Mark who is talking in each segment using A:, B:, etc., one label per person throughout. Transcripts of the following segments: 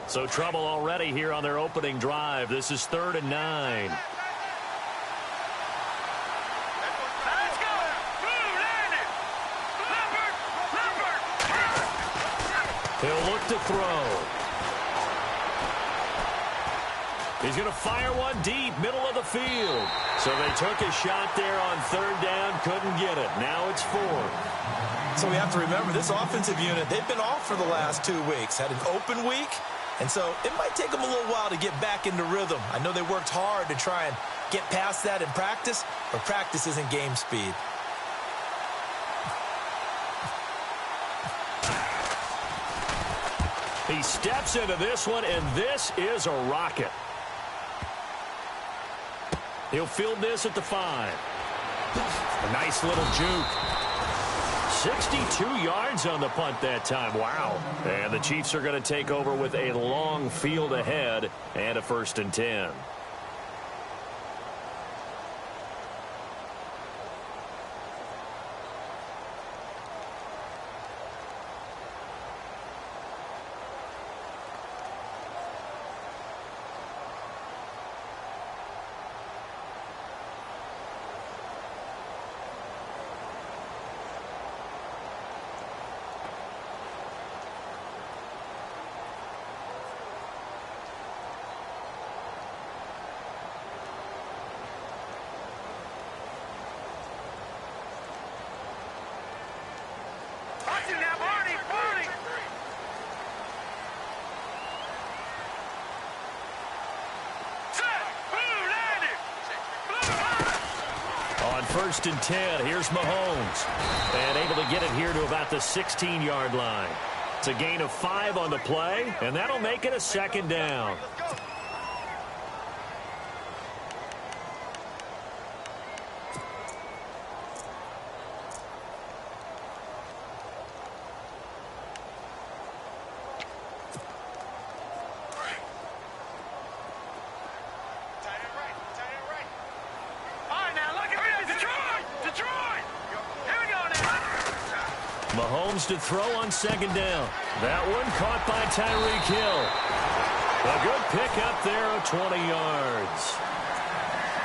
A: So trouble already here on their opening drive. This is 3rd and 9.
B: Let's go.
A: He'll look to throw. He's going to fire one deep, middle of the field. So they took a shot there on 3rd down, couldn't get it. Now it's 4th.
C: So we have to remember, this offensive unit, they've been off for the last 2 weeks. Had an open week, and so it might take them a little while to get back into rhythm. I know they worked hard to try and get past that in practice, but practice isn't game speed.
A: He steps into this one, and this is a rocket. He'll field this at the 5. A nice little juke. 62 yards on the punt that time. Wow. And the Chiefs are going to take over with a long field ahead and a 1st and 10. On 1st and 10, here's Mahomes. And able to get it here to about the 16-yard line. It's a gain of 5 on the play, and that'll make it a 2nd down. Mahomes to throw on 2nd down. That one caught by Tyreek Hill. A good pickup there of 20 yards.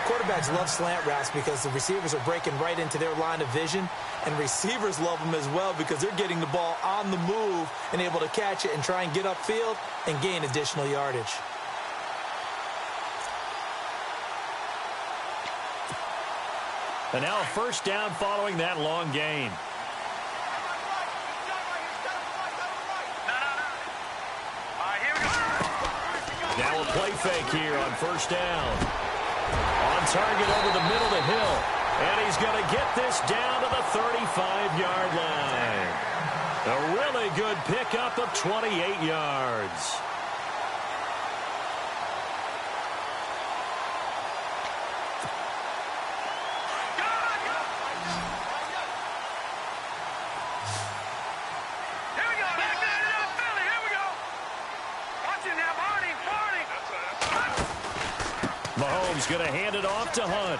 C: Quarterbacks love slant routes because the receivers are breaking right into their line of vision, and receivers love them as well because they're getting the ball on the move and able to catch it and try and get upfield and gain additional yardage.
A: And now a 1st down following that long gain. Now a play fake here on 1st down. On target over the middle to Hill. And he's going to get this down to the 35-yard line. A really good pickup of 28 yards. Mahomes going to hand it off to Hunt.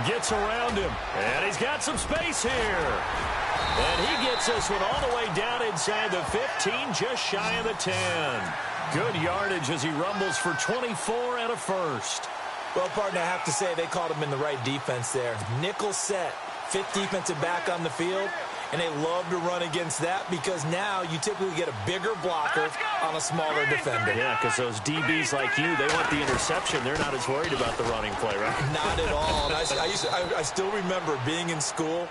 A: Gets around him. And he's got some space here. And he gets this one all the way down inside the 15, just shy of the 10. Good yardage as he rumbles for 24 and a 1st.
C: Well, partner, I have to say they called him in the right defense there. Nickel set, 5th defensive back on the field. And they love to run against that because now you typically get a bigger blocker on a smaller defender.
A: Yeah, because those DBs like you, they want the interception. They're not as worried about the running play, right?
C: Not at all. And I still remember being in school,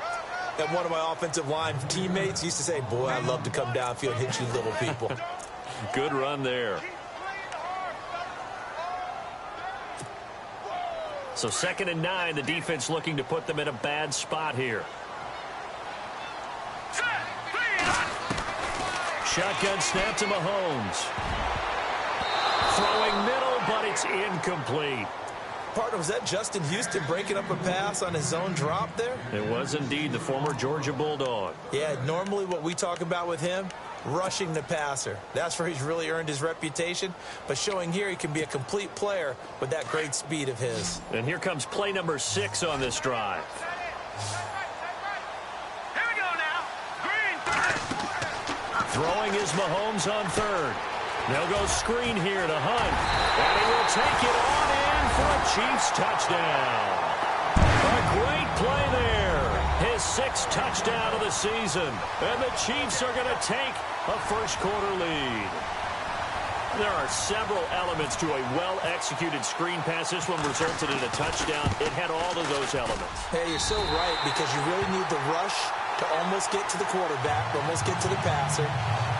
C: and one of my offensive line teammates used to say, boy, I'd love to come downfield and hit you little people.
A: Good run there. So 2nd and 9, the defense looking to put them in a bad spot here. Shotgun snap to Mahomes. Throwing middle, but it's incomplete.
C: Partner, was that Justin Houston breaking up a pass on his own drop there?
A: It was indeed the former Georgia Bulldog.
C: Yeah, normally what we talk about with him, rushing the passer. That's where he's really earned his reputation. But showing here he can be a complete player with that great speed of his.
A: And here comes play number 6 on this drive.
B: Here we go now. Green.
A: Throwing is Mahomes on 3rd. They'll go screen here to Hunt. And he will take it on in for a Chiefs touchdown. A great play there. His 6th touchdown of the season. And the Chiefs are going to take a first-quarter lead. There are several elements to a well-executed screen pass. This one resulted in a touchdown. It had all of those elements.
C: Hey, you're so right, because you really need the rush to almost get to the quarterback, almost get to the passer.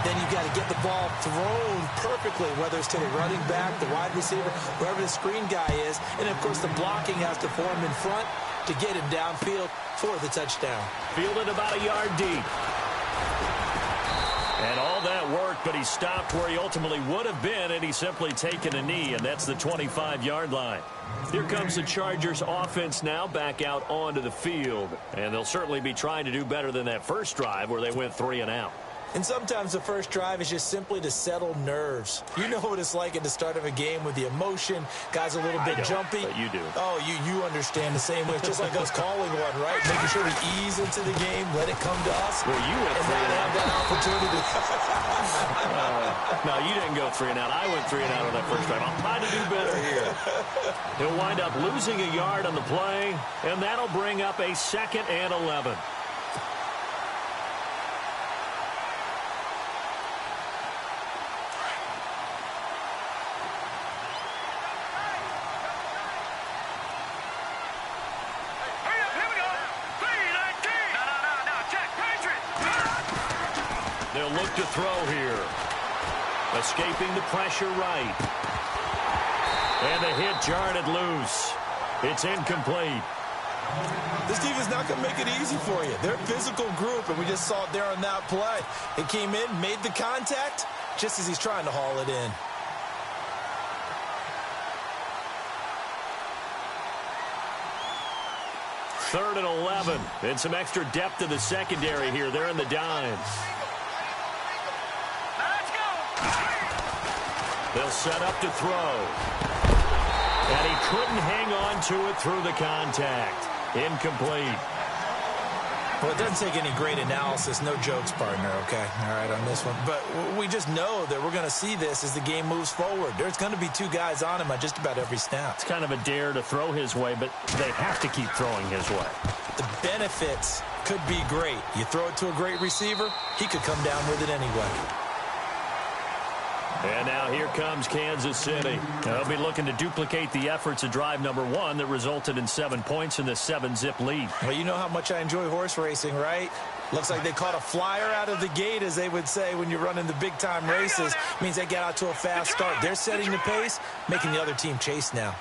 C: Then you've got to get the ball thrown perfectly, whether it's to the running back, the wide receiver, wherever the screen guy is. And, of course, the blocking has to form in front to get him downfield for the touchdown.
A: Fielded about a yard deep. And all that worked, but he stopped where he ultimately would have been, and he's simply taken a knee, and that's the 25-yard line. Here comes the Chargers offense now back out onto the field, and they'll certainly be trying to do better than that first drive where they went 3 and out.
C: And sometimes the first drive is just simply to settle nerves. You know what it's like at the start of a game with the emotion. Guys are a little bit jumpy.
A: But you do.
C: Oh, you understand the same way. It's just like us calling one, right? Making sure we ease into the game, let it come to us.
A: Well, you went
C: and
A: 3 and out.
C: Have that opportunity.
A: No, you didn't go 3 and out. I went 3 and out on that first drive. I'll try to do better here. He'll wind up losing a yard on the play, and that'll bring up a 2nd and 11. They'll look to throw here. Escaping the pressure right. And the hit jarred it loose. It's incomplete.
C: This defense not going to make it easy for you. They're a physical group, and we just saw it there on that play. It came in, made the contact, just as he's trying to haul it in.
A: Third and 11. And some extra depth to the secondary here. They're in the dime. They'll set up to throw. And he couldn't hang on to it through the contact. Incomplete.
C: Well, it doesn't take any great analysis. No jokes, partner, okay? All right, on this one. But we just know that we're going to see this as the game moves forward. There's going to be 2 guys on him on just about every snap.
A: It's kind of a dare to throw his way, but they have to keep throwing his way.
C: The benefits could be great. You throw it to a great receiver, he could come down with it anyway.
A: And now here comes Kansas City. They'll be looking to duplicate the efforts of drive number 1 that resulted in 7 points in the 7-zip lead.
C: Well, you know how much I enjoy horse racing, right? Looks like they caught a flyer out of the gate, as they would say when you're running the big-time races. It means they get out to a fast start. They're setting the pace, making the other team chase now.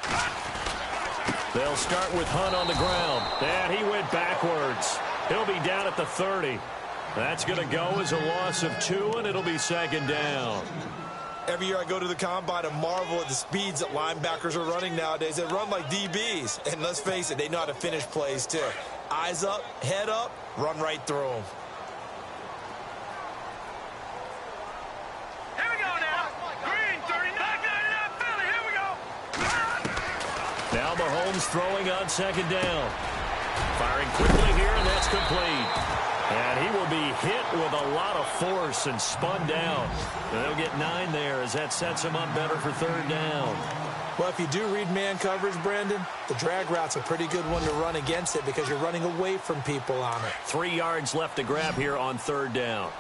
A: They'll start with Hunt on the ground. And he went backwards. He'll be down at the 30. That's going to go as a loss of 2, and it'll be 2nd down.
C: Every year I go to the combine and marvel at the speeds that linebackers are running nowadays. They run like DBs. And let's face it, they know how to finish plays too. Eyes up, head up, run right through them.
B: Here we go now. Green, 39, Philly. Here we go.
A: Now Mahomes throwing on 2nd down. Firing quickly here, and that's complete. And he will be hit with a lot of force and spun down. And they'll get 9 there as that sets him up better for 3rd down.
C: Well, if you do read man coverage, Brandon, the drag route's a pretty good one to run against it because you're running away from people on it.
A: 3 yards left to grab here on 3rd down.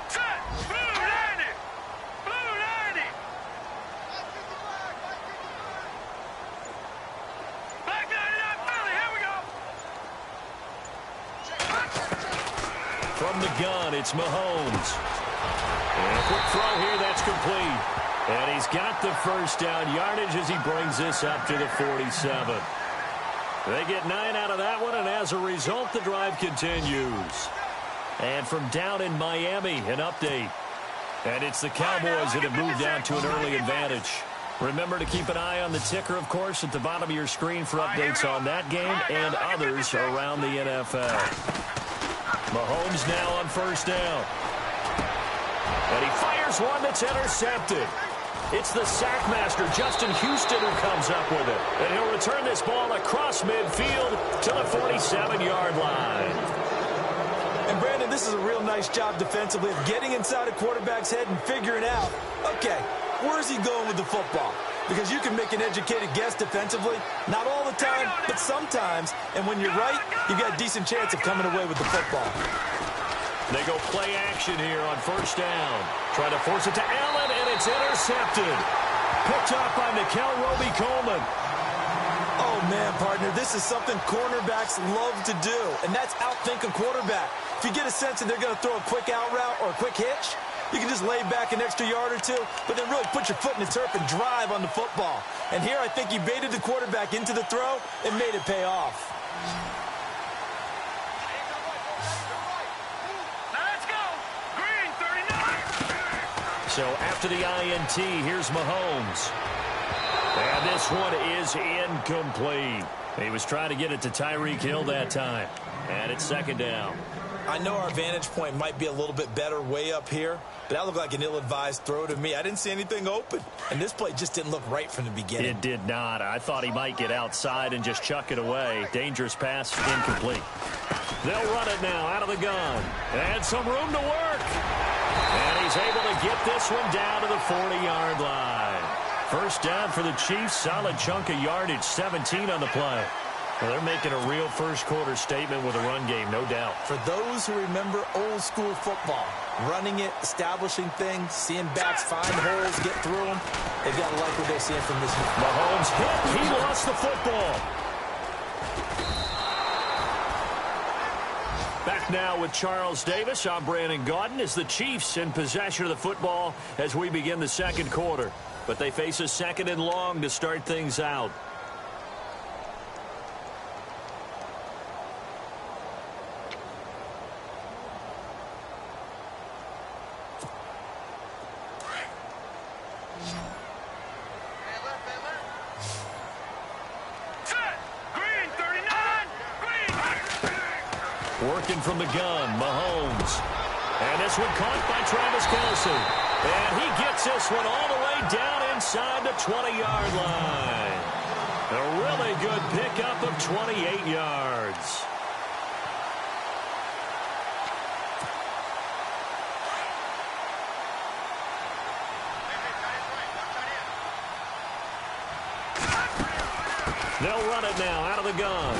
B: Set. Blue 90. Blue 90. Black 99, Philly. Here we go.
A: From the gun, it's Mahomes. And a quick throw here, that's complete. And he's got the first down yardage as he brings this up to the 47. They get 9 out of that one, and as a result, the drive continues. And from down in Miami, an update. And it's the Cowboys that have moved down to an early advantage. Remember to keep an eye on the ticker, of course, at the bottom of your screen for updates on that game and others around the NFL. Mahomes now on 1st down. And he fires one that's intercepted. It's the sackmaster, Justin Houston, who comes up with it. And he'll return this ball across midfield to the 47-yard line.
C: And, Brandon, partner, this is a real nice job defensively of getting inside a quarterback's head and figuring out, okay, where's he going with the football? Because you can make an educated guess defensively, not all the time, but sometimes. And when you're right, you got a decent chance of coming away with the football.
A: They go play action here on first down. Trying to force it to Allen, and it's intercepted. Picked up by Nickel Roby-Coleman.
C: Oh, man, partner, this is something cornerbacks love to do, and that's outthink a quarterback. If you get a sense that they're going to throw a quick out route or a quick hitch, you can just lay back an extra yard or two, but then really put your foot in the turf and drive on the football. And here I think he baited the quarterback into the throw and made it pay off.
B: Now let's go. Green, 39.
A: So after the INT, here's Mahomes. And this one is incomplete. He was trying to get it to Tyreek Hill that time. And it's second down.
C: I know our vantage point might be a little bit better way up here, but that looked like an ill-advised throw to me. I didn't see anything open, and this play just didn't look right from the beginning.
A: It did not. I thought he might get outside and just chuck it away. Dangerous pass, incomplete. They'll run it now out of the gun. And some room to work. And he's able to get this one down to the 40-yard line. First down for the Chiefs. Solid chunk of yardage, 17 on the play. Well, they're making a real first-quarter statement with a run game, no doubt.
C: For those who remember old-school football, running it, establishing things, seeing backs find holes, get through them, they've got to like what they're seeing from this one.
A: Mahomes hit. He lost the football. Back now with Charles Davis. I'm Brandon Gaudin as the Chiefs in possession of the football as we begin the second quarter. But they face a second and long to start things out. Working from the gun, Mahomes. And this one caught by Travis Kelce. And he gets this one all the way down inside the 20-yard line. A really good pickup of 28 yards. They'll run it now out of the gun.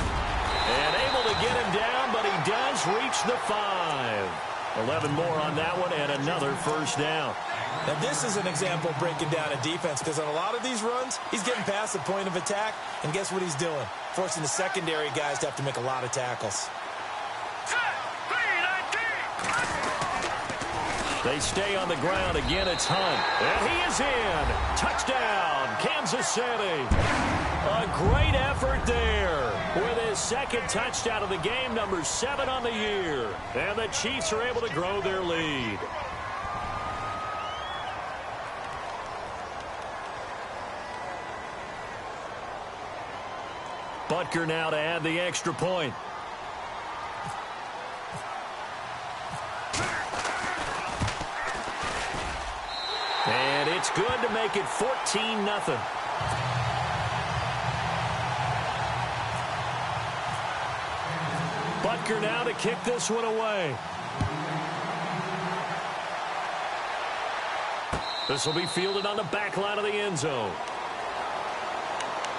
A: And able to get him down, but he does reach the 5. 11 more on that one, and another first down.
C: Now, this is an example of breaking down a defense, because on a lot of these runs, he's getting past the point of attack, and guess what he's doing? Forcing the secondary guys to have to make a lot of tackles.
A: They stay on the ground. Again, it's Hunt. And he is in. Touchdown, Kansas City. A great effort there with his second touchdown of the game, number 7 on the year. And the Chiefs are able to grow their lead. Butker now to add the extra point. And it's good to make it 14-0. Butker now to kick this one away. This will be fielded on the back line of the end zone.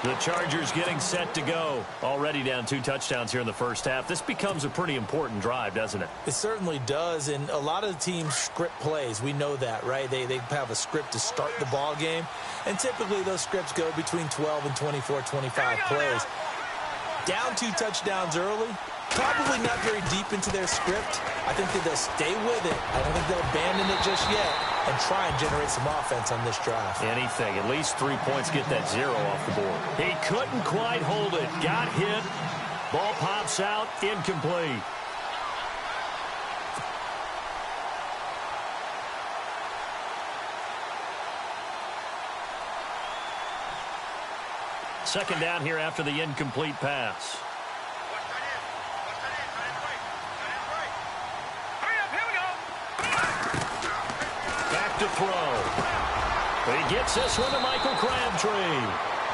A: The Chargers getting set to go. Already down 2 touchdowns here in the first half. This becomes a pretty important drive, doesn't it?
C: It certainly does, and a lot of the teams script plays. We know that, right? They have a script to start the ball game, and typically those scripts go between 12 and 24, 25 plays. Down 2 touchdowns early, probably not very deep into their script. I think that they'll stay with it. I don't think they'll abandon it just yet and try and generate some offense on this drive.
A: Anything. At least 3 points, get that 0 off the board. He couldn't quite hold it. Got hit. Ball pops out. Incomplete. Second down here after the incomplete pass. Back to throw. He gets this one to Michael Crabtree.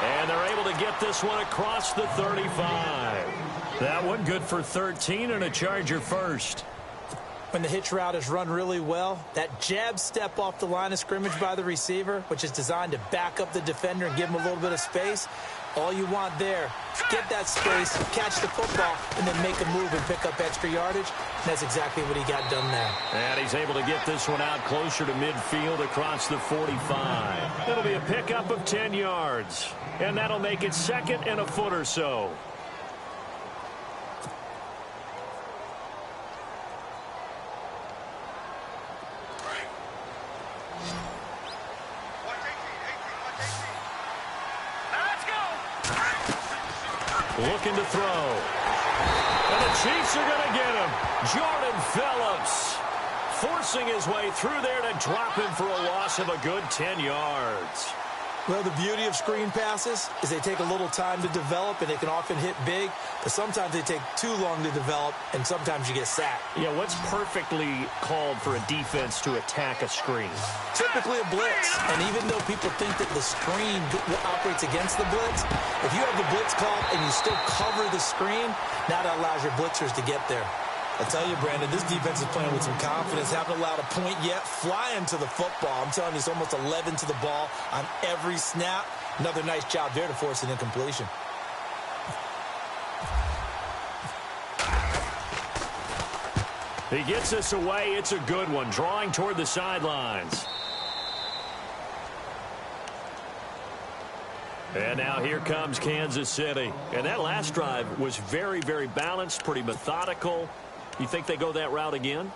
A: And they're able to get this one across the 35. That one good for 13 and a Charger first.
C: When the hitch route is run really well, that jab step off the line of scrimmage by the receiver, which is designed to back up the defender and give him a little bit of space, all you want there, get that space, catch the football, and then make a move and pick up extra yardage. And that's exactly what he got done there.
A: And he's able to get this one out closer to midfield across the 45. It'll be a pickup of 10 yards. And that'll make it second and a foot or so. Looking to throw. And the Chiefs are going to get him. Jordan Phillips forcing his way through there to drop him for a loss of a good 10 yards.
C: Well, the beauty of screen passes is they take a little time to develop, and they can often hit big, but sometimes they take too long to develop, and sometimes you get sacked.
A: Yeah, what's perfectly called for a defense to attack a screen?
C: Typically a blitz, and even though people think that the screen operates against the blitz, if you have the blitz called and you still cover the screen, now that allows your blitzers to get there. I tell you, Brandon, this defense is playing with some confidence. Haven't allowed a point yet. Flying to the football. I'm telling you, it's almost 11 to the ball on every snap. Another nice job there to force an incompletion.
A: He gets this away. It's a good one. Drawing toward the sidelines. And now here comes Kansas City. And that last drive was very, very balanced, pretty methodical. You think they go that route again?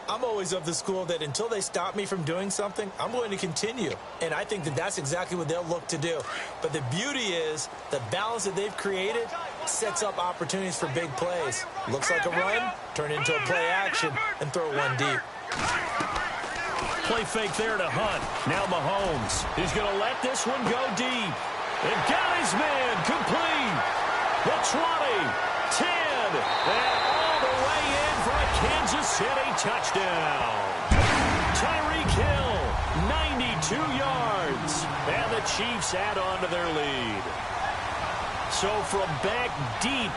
C: I'm always of the school that until they stop me from doing something, I'm going to continue. And I think that that's exactly what they'll look to do. But the beauty is the balance that they've created sets up opportunities for big plays. Looks like a run, turn into a play action, and throw one deep.
A: Play fake there to Hunt. Now Mahomes. He's going to let this one go deep. And got his man complete. The 20, 10, and all the way in for a Kansas City touchdown. Tyreek Hill, 92 yards. And the Chiefs add on to their lead. So from back deep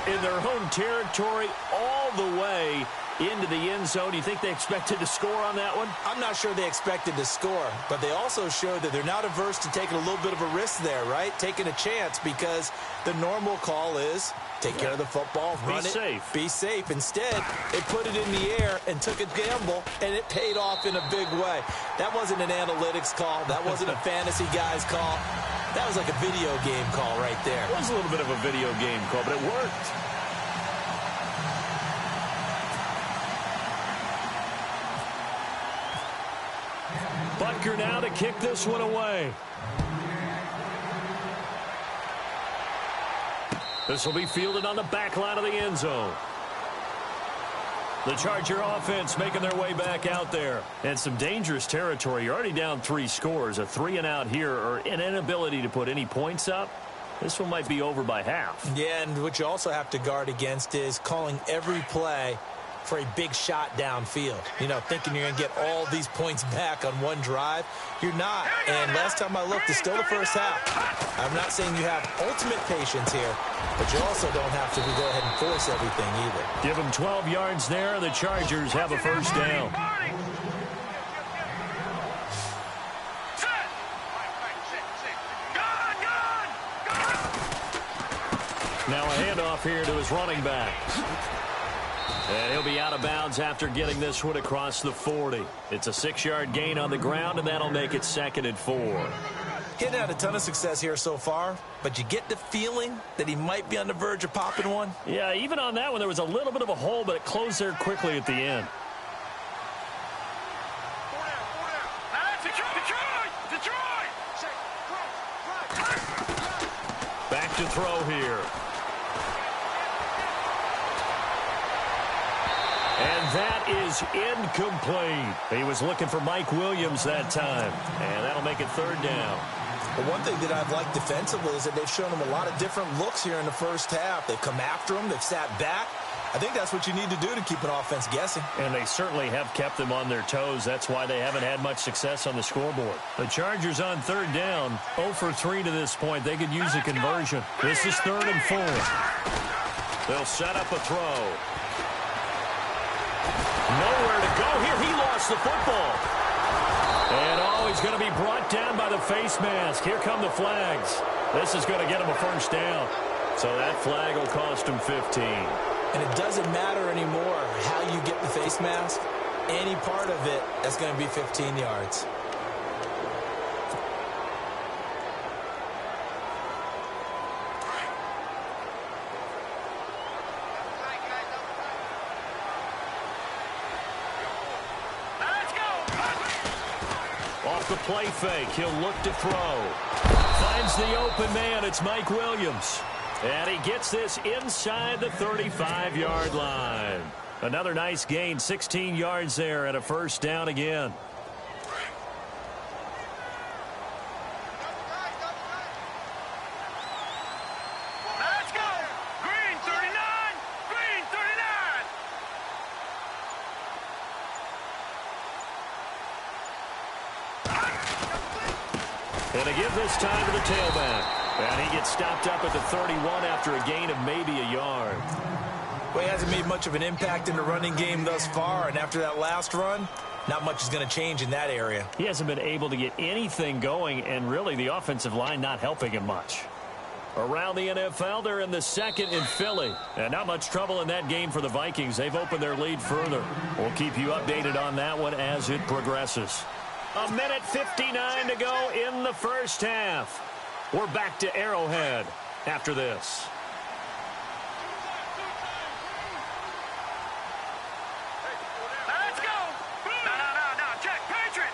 A: in their own territory all the way into the end zone. Do you think they expected to score on that one?
C: I'm not sure they expected to score, but they also showed that they're not averse to taking a little bit of a risk there, right? Taking a chance, because the normal call is take care of the football, run it, be safe. Instead, they put it in the air and took a gamble, and it paid off in a big way. That wasn't an analytics call. That wasn't a fantasy guy's call. That was like a video game call right there.
A: It was a little bit of a video game call, but it worked. Butker now to kick this one away. This will be fielded on the back line of the end zone. The Charger offense making their way back out there. And some dangerous territory. You're already down 3 scores. A 3 and out here, or an inability to put any points up. This one might be over by half.
C: Yeah, and what you also have to guard against is calling every play for a big shot downfield. You know, thinking you're going to get all these points back on one drive. You're not. And last time I looked, it's still the first half. I'm not saying you have ultimate patience here, but you also don't have to go ahead and force everything either.
A: Give them 12 yards there. The Chargers have a first down. Now a handoff here to his running back. And he'll be out of bounds after getting this one across the 40. It's a 6-yard gain on the ground, and that'll make it 2nd and 4.
C: He hadn't had a ton of success here so far, but you get the feeling that he might be on the verge of popping one.
A: Yeah, even on that one, there was a little bit of a hole, but it closed there quickly at the end. Back to throw here. And that is incomplete. He was looking for Mike Williams that time. And that'll make it 3rd down.
C: But one thing that I've liked defensively is that they've shown him a lot of different looks here in the first half. They've come after him. They've sat back. I think that's what you need to do to keep an offense guessing.
A: And they certainly have kept them on their toes. That's why they haven't had much success on the scoreboard. The Chargers on 3rd down. 0 for 3 to this point. They could use a conversion. This is 3rd and 4. They'll set up a throw. Nowhere to go here. He lost the football. And he's going to be brought down by the face mask. Here come the flags. This is going to get him a first down. So that flag will cost him 15.
C: And it doesn't matter anymore how you get the face mask. Any part of it, that's going to be 15 yards.
A: Off the play fake, he'll look to throw. Finds the open man, it's Mike Williams. And he gets this inside the 35-yard line. Another nice gain, 16 yards there, and a first down again.
B: Let's go! Green 39! Green 39!
A: And to give this time to the tailback. And he gets stopped up at the 31 after a gain of maybe a yard.
C: Well, he hasn't made much of an impact in the running game thus far, and after that last run, not much is going to change in that area.
A: He hasn't been able to get anything going, and really the offensive line not helping him much. Around the NFL, they're in the second in Philly. And not much trouble in that game for the Vikings. They've opened their lead further. We'll keep you updated on that one as it progresses. A minute 59 to go in the first half. We're back to Arrowhead after this.
B: Let's go! No, check! Patriot!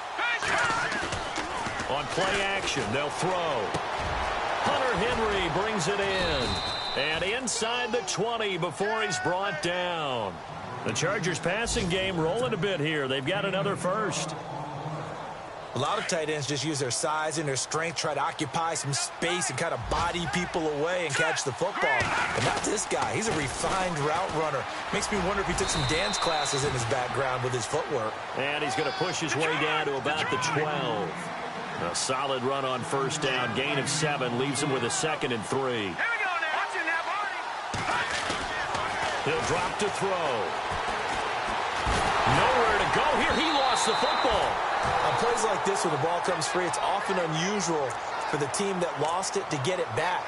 A: On play action, they'll throw. Hunter Henry brings it in. And inside the 20 before he's brought down. The Chargers passing game rolling a bit here. They've got another first.
C: A lot of tight ends just use their size and their strength, try to occupy some space and kind of body people away and catch the football. But not this guy. He's a refined route runner. Makes me wonder if he took some dance classes in his background with his footwork.
A: And he's going to push his way down to about the 12. A solid run on first down. Gain of 7 leaves him with a 2nd and 3.
B: Here we go now! Watching that body!
A: He'll drop to throw. Nowhere to go here. He lost the football.
C: On plays like this where the ball comes free, it's often unusual for the team that lost it to get it back.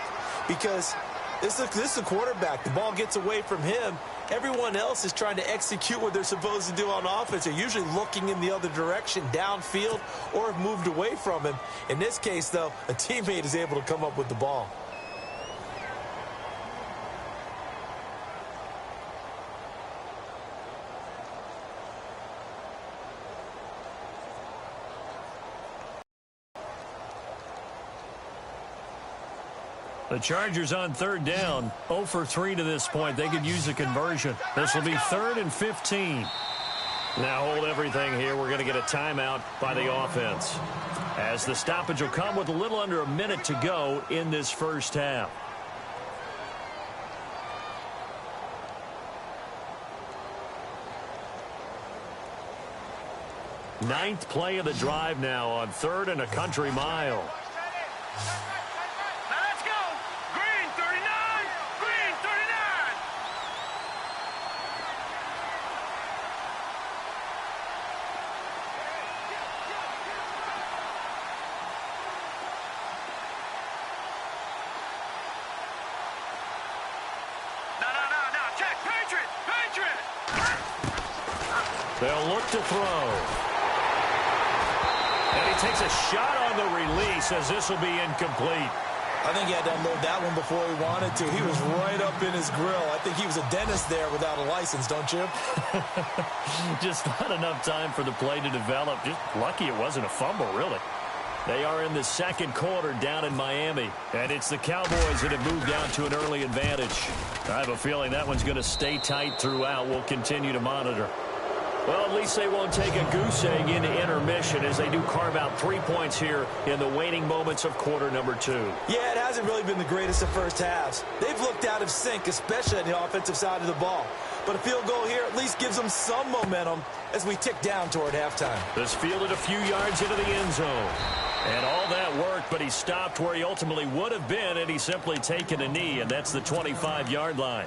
C: Because this is the quarterback. The ball gets away from him. Everyone else is trying to execute what they're supposed to do on offense. They're usually looking in the other direction, downfield, or have moved away from him. In this case, though, a teammate is able to come up with the ball.
A: The Chargers on third down, 0 for 3 to this point. They could use a conversion. This will be 3rd and 15. Now hold everything here. We're going to get a timeout by the offense, as the stoppage will come with a little under a minute to go in this first half. Ninth play of the drive now on 3rd and a country mile.
B: Let's go! Green 39! Green 39! No, check! Patriot!
A: They'll look to throw. And he takes a shot on the release as this will be incomplete.
C: I think he had to unload that one before he wanted to. He was right up in his grill. I think he was a dentist there without a license, don't you?
A: Just not enough time for the play to develop. Just lucky it wasn't a fumble, really. They are in the second quarter down in Miami, and it's the Cowboys that have moved down to an early advantage. I have a feeling that one's going to stay tight throughout. We'll continue to monitor. Well, at least they won't take a goose egg into intermission as they do carve out 3 points here in the waning moments of quarter number 2.
C: Yeah, it hasn't really been the greatest of first halves. They've looked out of sync, especially on the offensive side of the ball. But a field goal here at least gives them some momentum as we tick down toward halftime.
A: This fielded a few yards into the end zone. And all that worked, but he stopped where he ultimately would have been, and he's simply taken a knee, and that's the 25-yard line.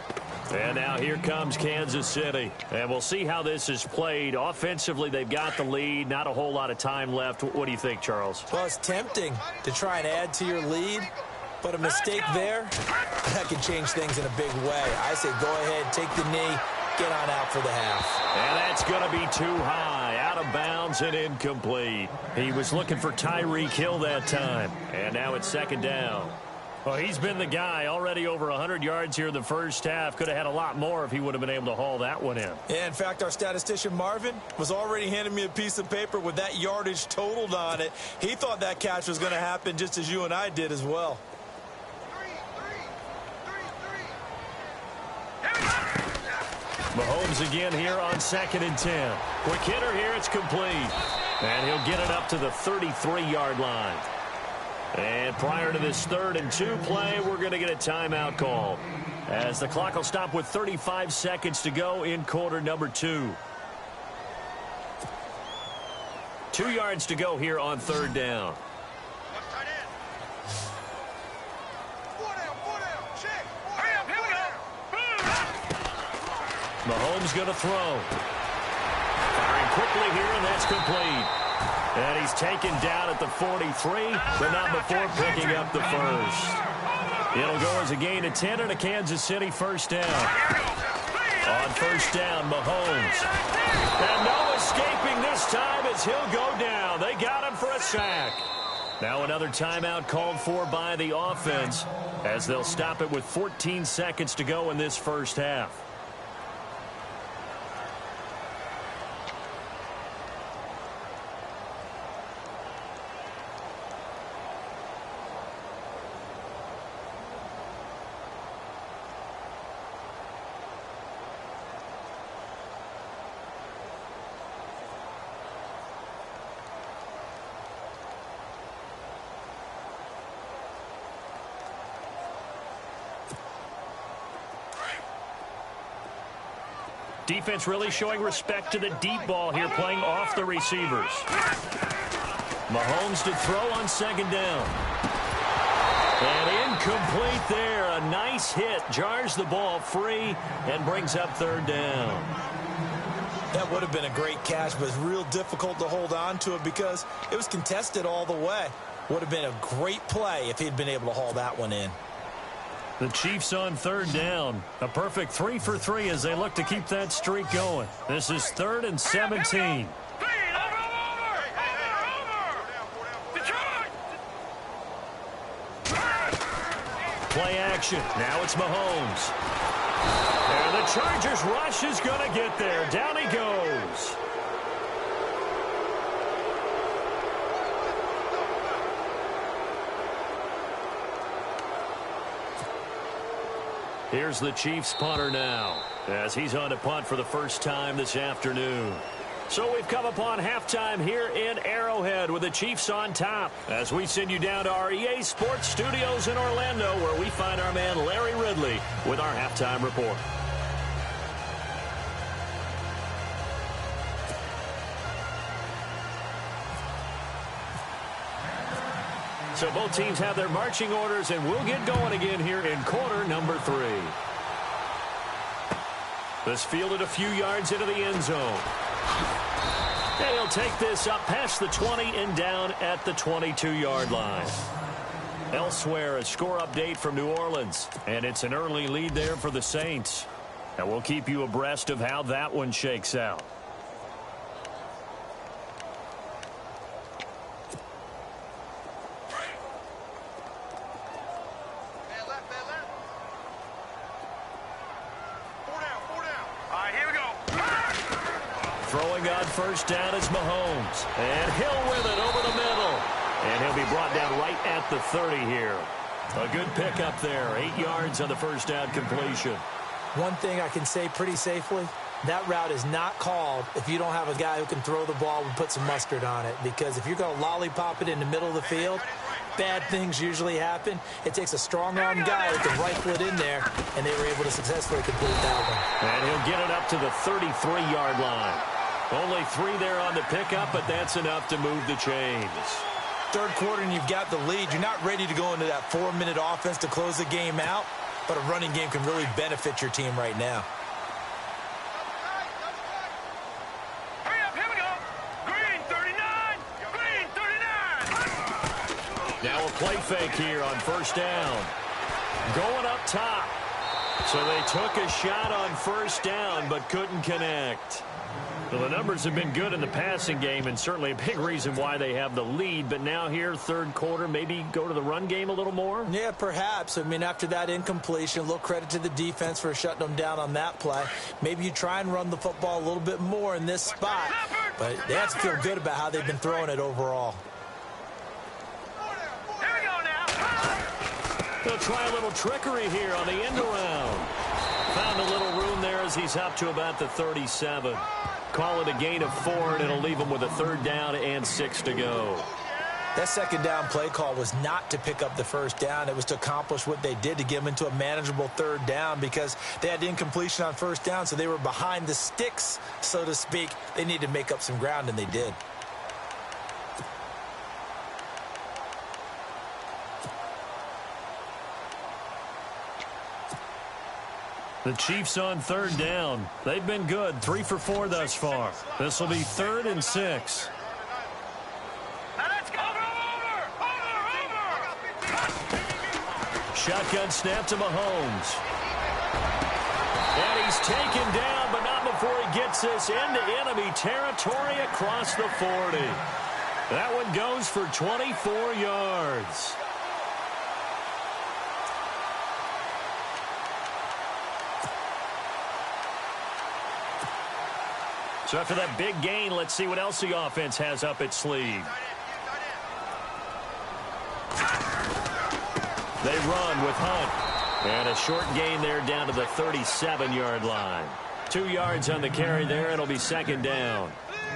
A: And now here comes Kansas City. And we'll see how this is played. Offensively, they've got the lead. Not a whole lot of time left. What do you think, Charles?
C: Well, it's tempting to try and add to your lead, but a mistake there, that can change things in a big way. I say go ahead, take the knee, get on out for the half.
A: And that's going to be too high, out of bounds and incomplete. He was looking for Tyreek Hill that time. And now it's second down. Well, he's been the guy, already over 100 yards here in the first half. Could have had a lot more if he would have been able to haul that one in.
C: Yeah, in fact, our statistician Marvin was already handing me a piece of paper with that yardage totaled on it. He thought that catch was going to happen just as you and I did as well.
A: Mahomes again here on 2nd and 10. Quick hitter here, it's complete. And he'll get it up to the 33-yard line. And prior to this 3rd and 2 play, we're going to get a timeout call, as the clock will stop with 35 seconds to go in quarter number 2. 2 yards to go here on 3rd down. Mahomes going to throw. Firing quickly here, and that's complete. And he's taken down at the 43, but not before picking up the first. It'll go as a gain of 10 and a Kansas City first down. On first down, Mahomes. And no escaping this time as he'll go down. They got him for a sack. Now another timeout called for by the offense, as they'll stop it with 14 seconds to go in this first half. Defense really showing respect to the deep ball here, playing off the receivers. Mahomes to throw on 2nd down. And incomplete there. A nice hit. Jars the ball free and brings up 3rd down.
C: That would have been a great catch, but it's real difficult to hold on to it because it was contested all the way. Would have been a great play if he'd been able to haul that one in.
A: The Chiefs on 3rd down. A perfect 3 for 3 as they look to keep that streak going. This is 3rd and 17. Play action. Now it's Mahomes. And the Chargers rush is going to get there. Down he goes. Here's the Chiefs punter now, as he's on to punt for the first time this afternoon. So we've come upon halftime here in Arrowhead with the Chiefs on top, as we send you down to our EA Sports Studios in Orlando, where we find our man Larry Ridley with our halftime report. So both teams have their marching orders, and we'll get going again here in quarter number 3. This fielded a few yards into the end zone. And he'll take this up past the 20 and down at the 22-yard line. Elsewhere, a score update from New Orleans, and it's an early lead there for the Saints. And we'll keep you abreast of how that one shakes out. Throwing on first down is Mahomes. And Hill with it over the middle. And he'll be brought down right at the 30 here. A good pickup there. 8 yards on the first down completion.
C: One thing I can say pretty safely, that route is not called if you don't have a guy who can throw the ball and put some mustard on it. Because if you're going to lollipop it in the middle of the field, bad things usually happen. It takes a strong-arm guy who can rifle it in there, and they were able to successfully complete that one.
A: And he'll get it up to the 33-yard line. Only 3 there on the pickup, but that's enough to move the chains.
C: Third quarter and you've got the lead. You're not ready to go into that 4-minute offense to close the game out. but a running game can really benefit your team right now.
B: Hurry up, here we go. Green 39, green 39.
A: Now a play fake here on first down. Going up top. So they took a shot on first down but couldn't connect. Well, the numbers have been good in the passing game and certainly a big reason why they have the lead. But now here, third quarter, maybe go to the run game a little more?
C: Yeah, perhaps. I mean, after that incompletion, a little credit to the defense for shutting them down on that play. Maybe you try and run the football a little bit more in this spot. But they have to feel good about how they've been throwing it overall.
B: Here we go now.
A: They'll try a little trickery here on the end around. Found a little room there as he's up to about the 37. Call it a gain of 4, and it'll leave him with a third down and 6 to go.
C: That second down play call was not to pick up the first down. It was to accomplish what they did to get them into a manageable third down because they had incompletion on first down, so they were behind the sticks, so to speak. They needed to make up some ground, and they did.
A: The Chiefs on third down. They've been good, 3 for 4 thus far. This will be 3rd and 6.
B: Now let's go. Over.
A: Shotgun snap to Mahomes. And he's taken down, but not before he gets this into enemy territory across the 40. That one goes for 24 yards. So after that big gain, let's see what else the offense has up its sleeve. They run with Hunt. And a short gain there down to the 37-yard line. 2 yards on the carry there. It'll be second down.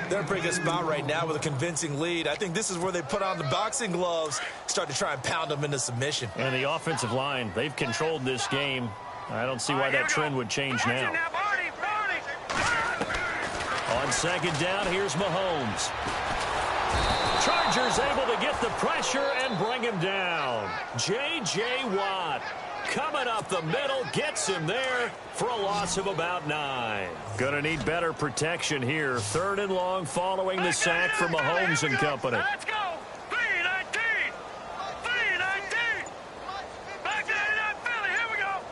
C: They're in a pretty good spot right now with a convincing lead. I think this is where they put on the boxing gloves, start to try and pound them into submission.
A: And the offensive line, they've controlled this game. I don't see why that trend would change now. On second down, here's Mahomes. Chargers able to get the pressure and bring him down. J.J. Watt coming up the middle, gets him there for a loss of about 9. Gonna need better protection here. 3rd and long following the sack from Mahomes and company.
B: Let's go. 3-19. 3-19. Back to 89 Philly. Here we go.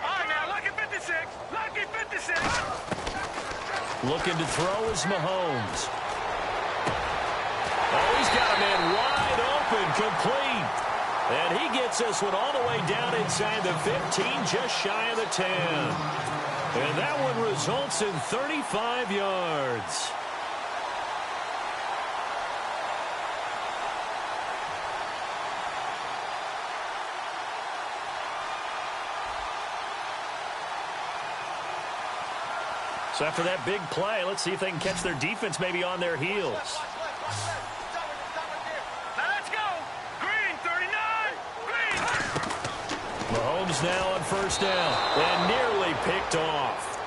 B: All right, now, lucky 56. Lucky 56.
A: Looking to throw is Mahomes. Oh, he's got a man wide open, complete. And he gets this one all the way down inside the 15, just shy of the 10. And that one results in 35 yards. So after that big play, let's see if they can catch their defense maybe on their heels.
B: Now let's go. Green 39. Green.
A: Mahomes now on first down and nearly picked off.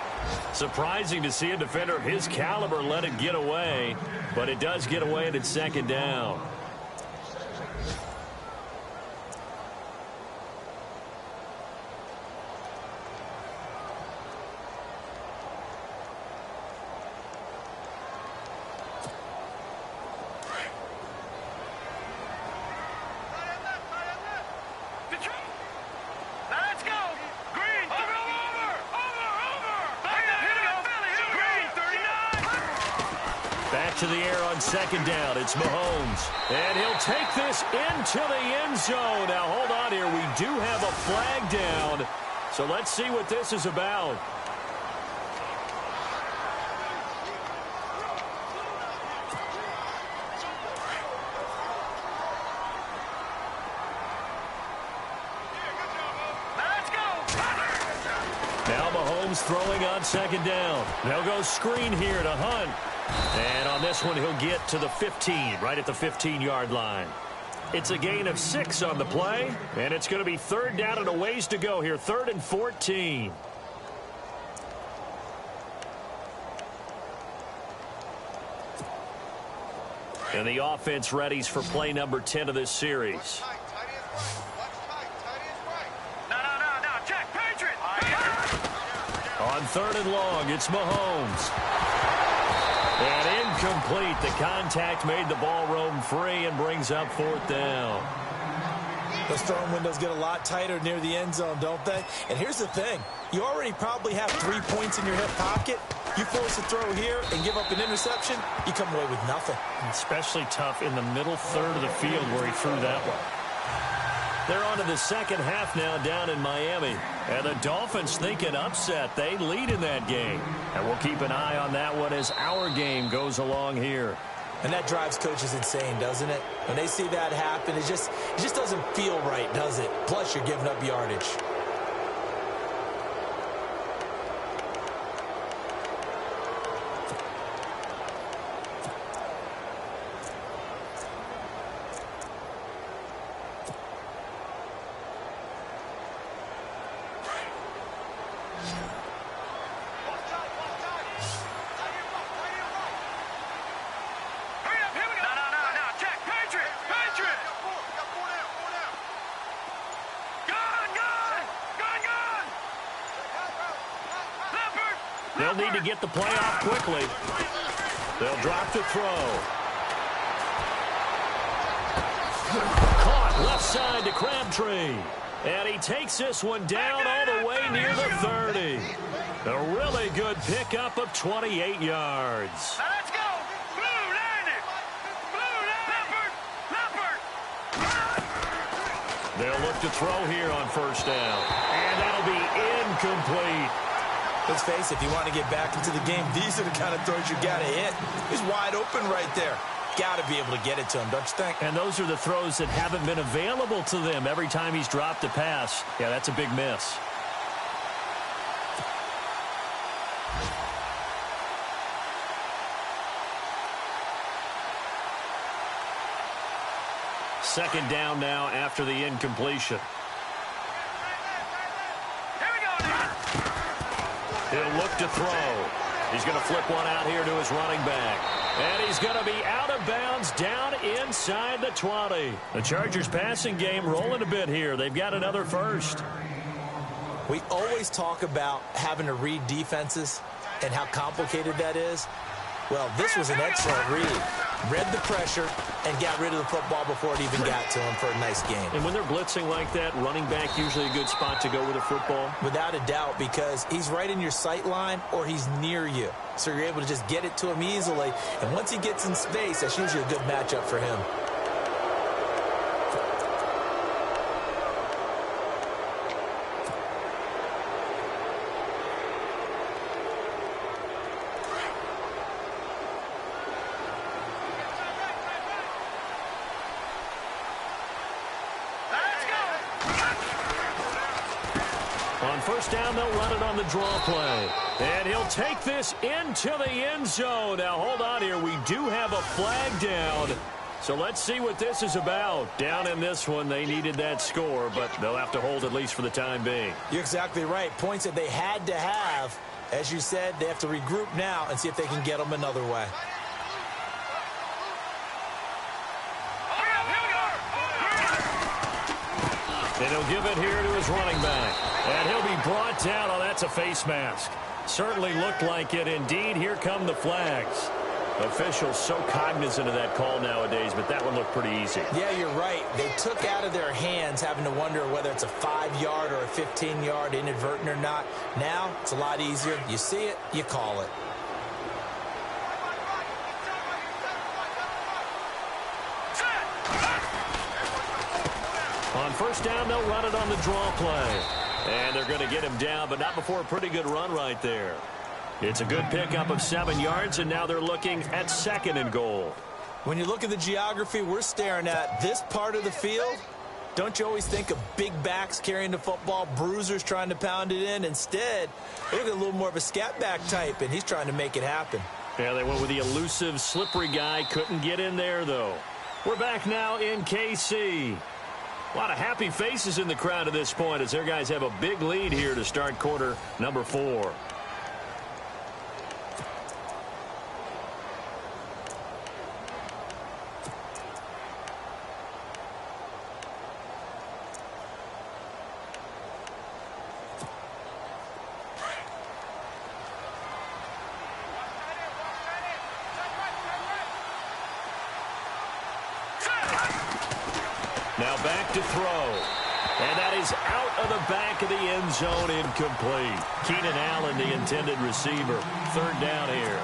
A: Surprising to see a defender of his caliber let it get away, but it does get away and it's second down. To the air on second down. It's Mahomes. And he'll take this into the end zone. Now, hold on here. We do have a flag down. So let's see what this is about. Now Mahomes throwing on second down. They'll go screen here to Hunt. And on this one, he'll get to the 15, right at the 15-yard line. It's a gain of 6 on the play, and it's going to be third down and a ways to go here, 3rd and 14. And the offense readies for play number 10 of this series. On 3rd and long, it's Mahomes. And incomplete. The contact made the ball roam free and brings up 4th down.
C: Those throwing windows get a lot tighter near the end zone, don't they? And here's the thing. You already probably have 3 points in your hip pocket. You force a throw here and give up an interception, you come away with nothing.
A: Especially tough in the middle third of the field where he threw that one. They're on to the second half now down in Miami. And the Dolphins think an upset. They lead in that game. And we'll keep an eye on that one as our game goes along here.
C: And that drives coaches insane, doesn't it? When they see that happen, it just doesn't feel right, does it? Plus, you're giving up yardage.
A: They'll need to get the play off quickly. They'll drop to throw. Caught left side to Crabtree. And he takes this one down all the way near the 30. A really good pickup of 28 yards.
B: Now let's go. Blue, land it. Blue, Leopard.
A: They'll look to throw here on 1st down. And that'll be incomplete.
C: Let's face it, if you want to get back into the game, these are the kind of throws you got to hit. He's wide open right there. Got to be able to get it to him, don't you think?
A: And those are the throws that haven't been available to them every time he's dropped a pass. Yeah, that's a big miss. Second down now after the incompletion. He'll look to throw. He's going to flip one out here to his running back. And he's going to be out of bounds down inside the 20. The Chargers passing game rolling a bit here. They've got another first.
C: We always talk about having to read defenses and how complicated that is. Well, this was an excellent read. Read the pressure and got rid of the football before it even got to him for a nice game.
A: And when they're blitzing like that, running back usually a good spot to go with a football?
C: Without a doubt, because he's right in your sight line or he's near you. So you're able to just get it to him easily. And once he gets in space, that's usually a good matchup for him.
A: On 1st down, they'll run it on the draw play. And he'll take this into the end zone. Now, hold on here. We do have a flag down. So let's see what this is about. Down in this one, they needed that score, but they'll have to hold at least for the time being.
C: You're exactly right. Points that they had to have. As you said, they have to regroup now and see if they can get them another way.
A: And he'll give it here to his running back. And he'll be brought down. Oh, that's a face mask. Certainly looked like it. Indeed, here come the flags. Officials so cognizant of that call nowadays, but that one looked pretty easy.
C: Yeah, you're right. They took out of their hands having to wonder whether it's a 5-yard or a 15-yard inadvertent or not. Now, it's a lot easier. You see it, you call it.
A: On 1st down, they'll run it on the draw play. And they're going to get him down, but not before a pretty good run right there. It's a good pickup of 7 yards, and now they're looking at 2nd and goal.
C: When you look at the geography we're staring at, this part of the field, don't you always think of big backs carrying the football, bruisers trying to pound it in? Instead, look at a little more of a scat back type, and he's trying to make it happen.
A: Yeah, they went with the elusive, slippery guy. Couldn't get in there, though. We're back now in KC. A lot of happy faces in the crowd at this point as their guys have a big lead here to start quarter number 4. now back to throw. And that is out of the back of the end zone, incomplete. Keenan Allen, the intended receiver. Third down here.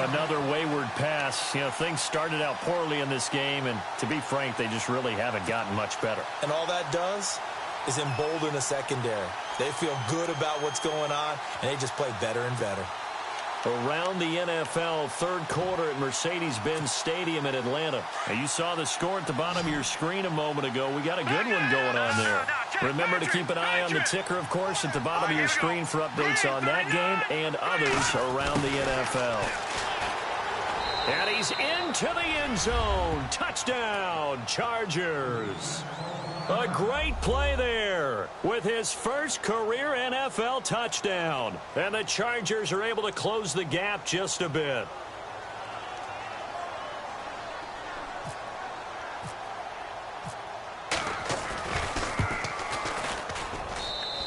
A: Another wayward pass. You know, things started out poorly in this game, and to be frank, they just really haven't gotten much better.
C: And all that does is embolden the secondary. They feel good about what's going on, and they just play better and better.
A: Around the NFL, third quarter at Mercedes-Benz Stadium in Atlanta. Now, you saw the score at the bottom of your screen a moment ago. We got a good one going on there. Remember to keep an eye on the ticker, of course, at the bottom of your screen for updates on that game and others around the NFL. And he's into the end zone. Touchdown, Chargers. A great play there with his first career NFL touchdown. And the Chargers are able to close the gap just a bit.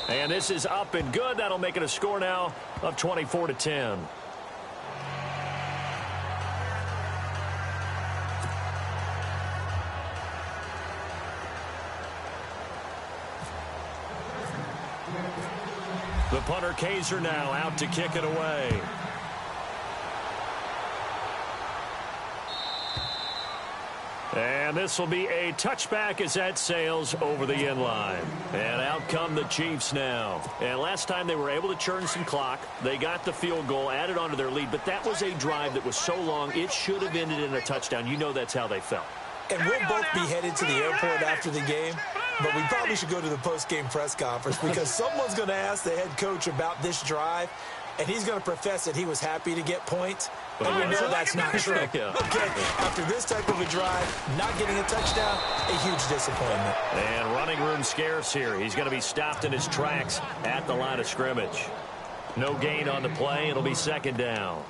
A: And this is up and good. That'll make it a score now of 24-10. The punter Kaiser now out to kick it away. And this will be a touchback as that sails over the end line. And out come the Chiefs now. And last time they were able to churn some clock. They got the field goal, added on to their lead. But that was a drive that was so long, it should have ended in a touchdown. You know that's how they felt.
C: And we'll both be headed to the airport after the game. But we probably should go to the post-game press conference because someone's going to ask the head coach about this drive, and he's going to profess that he was happy to get points. And we know that's not true.
A: Yeah.
C: Okay, after this type of a drive, not getting a touchdown, a huge disappointment.
A: And running room scarce here. He's going to be stopped in his tracks at the line of scrimmage. No gain on the play. It'll be second down.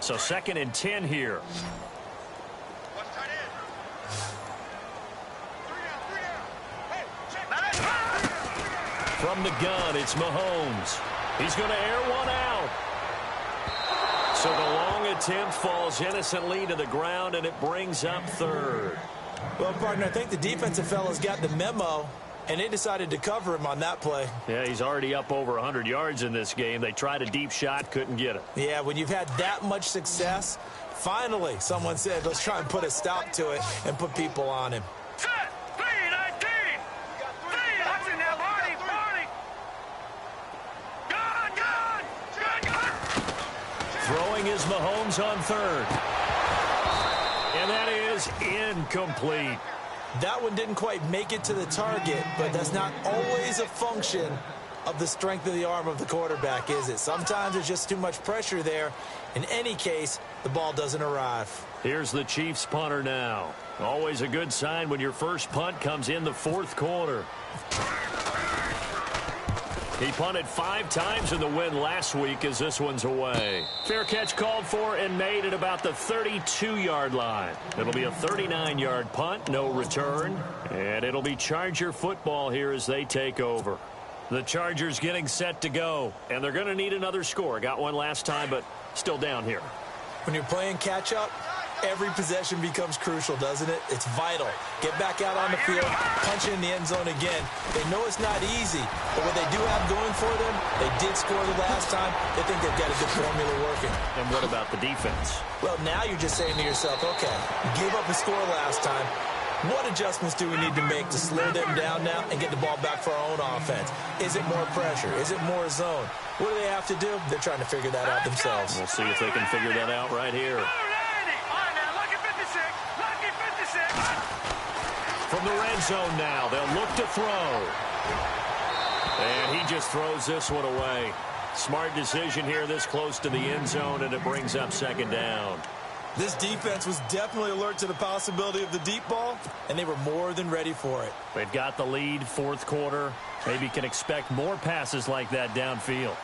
A: So 2nd and 10 here. From the gun, it's Mahomes. He's going to air one out. So the long attempt falls innocently to the ground, and it brings up third.
C: Well, partner, I think the defensive fellas got the memo, and they decided to cover him on that play.
A: Yeah, he's already up over 100 yards in this game. They tried a deep shot, couldn't get it.
C: Yeah, when you've had that much success, finally someone said, let's try and put a stop to it and put people on him.
A: Throwing is Mahomes on third. And that is incomplete.
C: That one didn't quite make it to the target, but that's not always a function of the strength of the arm of the quarterback, is it? Sometimes there's just too much pressure there. In any case, the ball doesn't arrive.
A: Here's the Chiefs punter now. Always a good sign when your first punt comes in the fourth quarter. He punted 5 times in the win last week as this one's away. Fair catch called for and made at about the 32-yard line. It'll be a 39-yard punt, no return. And it'll be Charger football here as they take over. The Chargers getting set to go. And they're going to need another score. Got one last time, but still down here.
C: When you're playing catch-up, every possession becomes crucial, doesn't it? It's vital. Get back out on the field, punch it in the end zone again. They know it's not easy, but what they do have going for them, they did score the last time. They think they've got a good formula working.
A: And what about the defense?
C: Well, now you're just saying to yourself, okay, gave up a score last time. What adjustments do we need to make to slow them down now and get the ball back for our own offense? Is it more pressure? Is it more zone? What do they have to do? They're trying to figure that out themselves.
A: We'll see if they can figure that out right here. From the red zone now, they'll look to throw. And he just throws this one away. Smart decision here this close to the end zone, and it brings up second down.
C: This defense was definitely alert to the possibility of the deep ball, and they were more than ready for it.
A: They've got the lead, fourth quarter. Maybe can expect more passes like that downfield.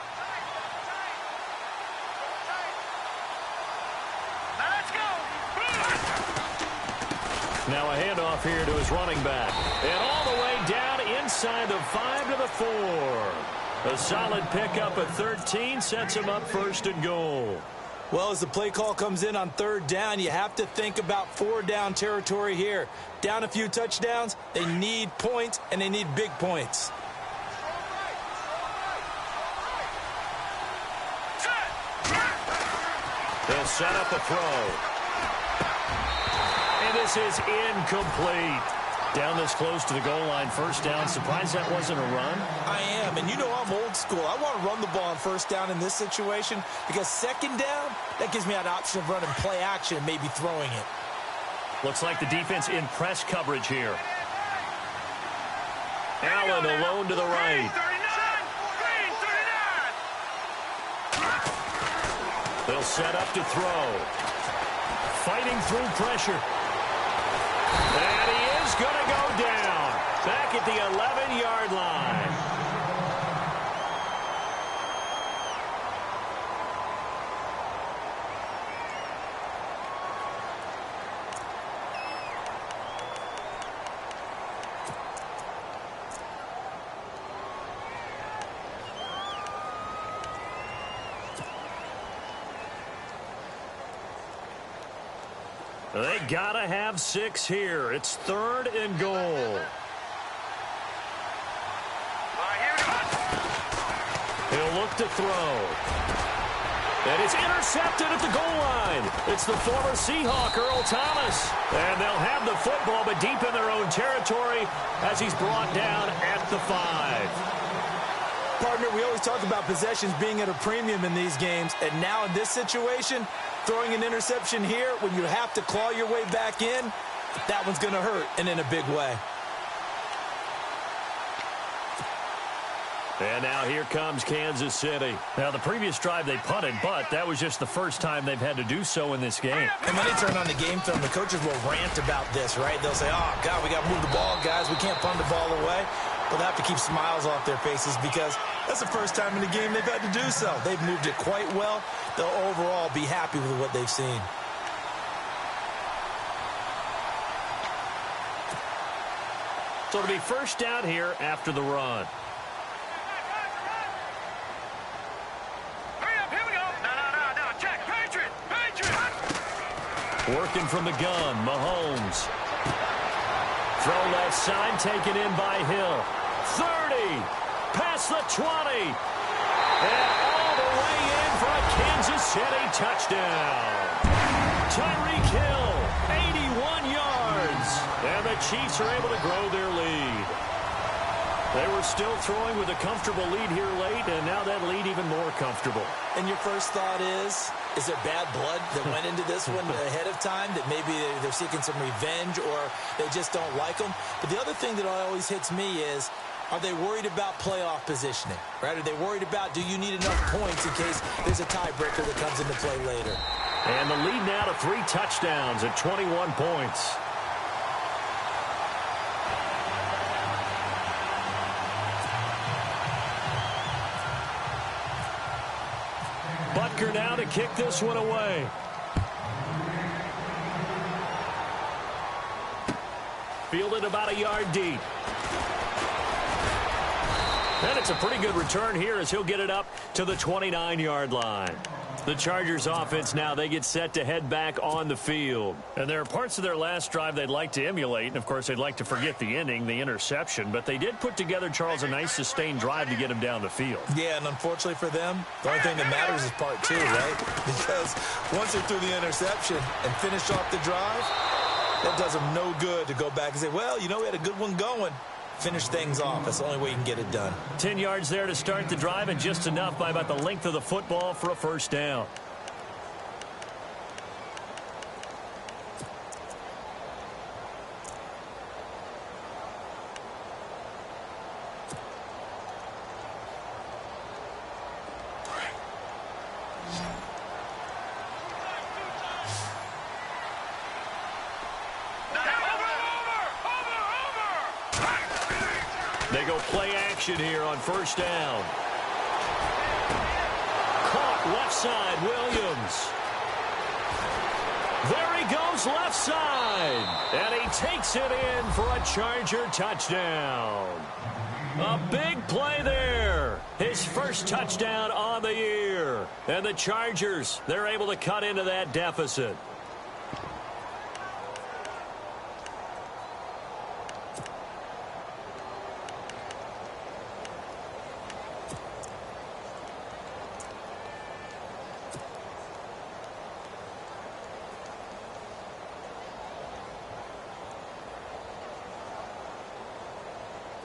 A: Now a handoff here to his running back. And all the way down inside the 5 to the 4. A solid pickup at 13 sets him up first and goal.
C: Well, as the play call comes in on third down, you have to think about four-down territory here. Down a few touchdowns, they need points, and they need big points.
A: They'll set up a throw. And this is incomplete. Down this close to the goal line, first down. Surprised that wasn't a run?
C: I am, and you know I'm old school. I want to run the ball on first down in this situation because second down, that gives me an option of running play action and maybe throwing it.
A: Looks like the defense in press coverage here. Allen alone to the right. They'll set up to throw. Fighting through pressure. And he is going to go down. Back at the 11-yard line. They gotta have 6 here. It's third and goal. He'll look to throw. And it's intercepted at the goal line. It's the former Seahawk, Earl Thomas. And they'll have the football, but deep in their own territory as he's brought down at the 5.
C: Partner, we always talk about possessions being at a premium in these games, and now in this situation, throwing an interception here when you have to claw your way back in, that one's going to hurt, and in a big way.
A: And now here comes Kansas City. Now, the previous drive they punted, but that was just the first time they've had to do so in this game.
C: And when they turn on the game film, the coaches will rant about this, right? They'll say, oh, God, we got to move the ball, guys. We can't punt the ball away. But they'll have to keep smiles off their faces because that's the first time in the game they've had to do so. They've moved it quite well. They'll overall be happy with what they've seen.
A: So it'll be first down here after the run. Working from the gun, Mahomes. Throw left side, taken in by Hill. 30, past the 20. And all the way in for a Kansas City touchdown. Tyreek Hill, 81 yards. And the Chiefs are able to grow their lead. They were still throwing with a comfortable lead here late, and now that lead even more comfortable.
C: And your first thought is there bad blood that went into this one ahead of time, that maybe they're seeking some revenge or they just don't like them? But the other thing that always hits me is, are they worried about playoff positioning, right? Are they worried about, do you need enough points in case there's a tiebreaker that comes into play later?
A: And the lead now to 3 touchdowns at 21 points. Butker now to kick this one away. Fielded about a yard deep. And it's a pretty good return here as he'll get it up to the 29-yard line. The Chargers offense now, they get set to head back on the field. And there are parts of their last drive they'd like to emulate. And, of course, they'd like to forget the ending, the interception. But they did put together, Charles, a nice sustained drive to get him down the field.
C: Yeah, and unfortunately for them, the only thing that matters is part 2, right? Because once they threw the interception and finished off the drive, that does them no good to go back and say, well, you know, we had a good one going. Finish things off. That's the only way you can get it done.
A: 10 yards there to start the drive, and just enough by about the length of the football for a first down. They go play action here on first down. Caught left side, Williams. There he goes. Mahomes left side. And he takes it in for a Charger touchdown. A big play there. His first touchdown on the year. And the Chargers, they're able to cut into that deficit.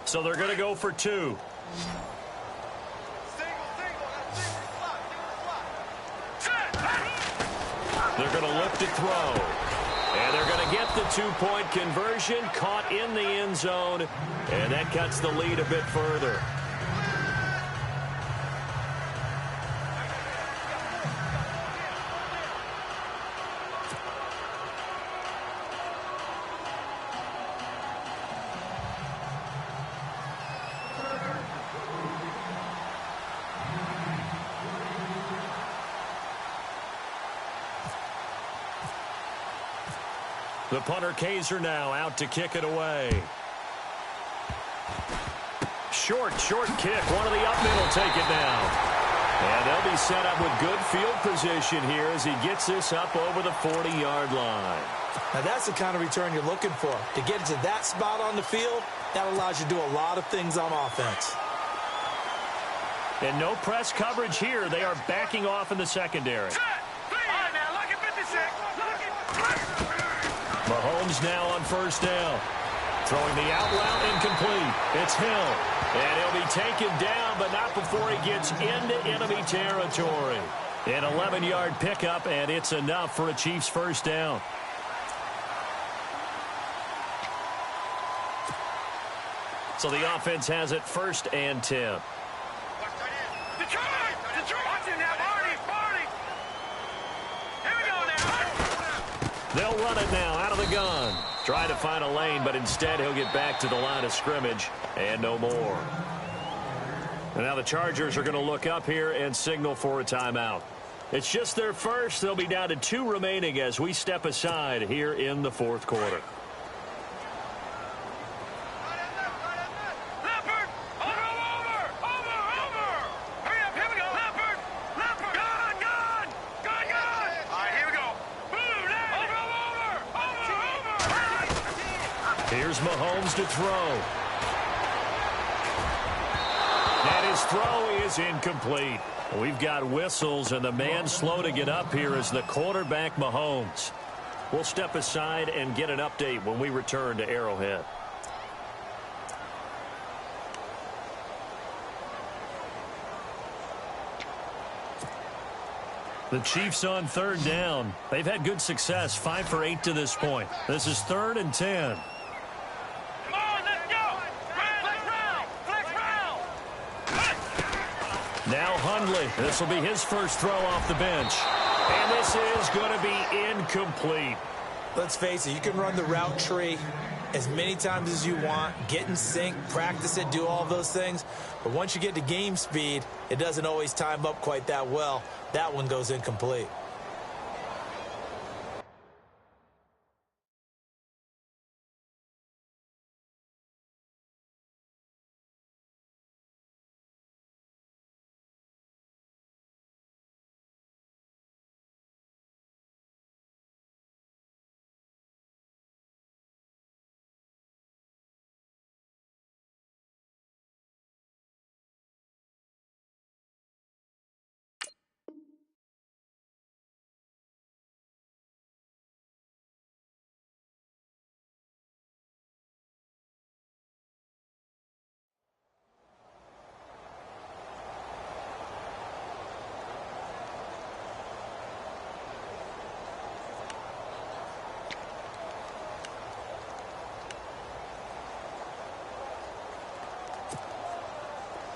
A: So they're going to go for two. They're going to look to throw. And they're going to get the two-point conversion, caught in the end zone, and that cuts the lead a bit further. The punter Kaiser now out to kick it away. Short kick. One of the up middle take it down. And they'll be set up with good field position here as he gets this up over the 40-yard line.
C: Now that's the kind of return you're looking for. To get to that spot on the field, that allows you to do a lot of things on offense.
A: And no press coverage here. They are backing off in the secondary. Mahomes now on first down. Throwing the out route incomplete. It's Hill. And he'll be taken down, but not before he gets into enemy territory. An 11-yard pickup, and it's enough for a Chiefs first down. So the offense has it 1st and 10. They'll run it now out of the gun. Try to find a lane, but instead he'll get back to the line of scrimmage and no more. And now the Chargers are going to look up here and signal for a timeout. It's just their first. They'll be down to 2 remaining as we step aside here in the 4th quarter. Here's Mahomes to throw. And his throw is incomplete. We've got whistles, and the man slow to get up here is the quarterback, Mahomes. We'll step aside and get an update when we return to Arrowhead. The Chiefs on 3rd down. They've had good success, 5 for 8 to this point. This is 3rd and 10. Now Hundley. This will be his first throw off the bench. And this is going to be incomplete.
C: Let's face it, you can run the route tree as many times as you want, get in sync, practice it, do all those things. But once you get to game speed, it doesn't always time up quite that well. That one goes incomplete.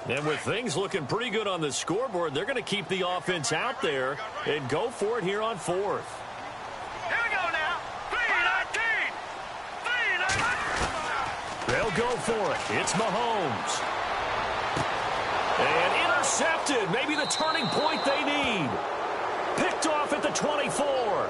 A: And with things looking pretty good on the scoreboard, they're going to keep the offense out there and go for it here on 4th.
B: Here we go now. 3-19.
A: They'll go for it. It's Mahomes. And intercepted. Maybe the turning point they need. Picked off at the 24.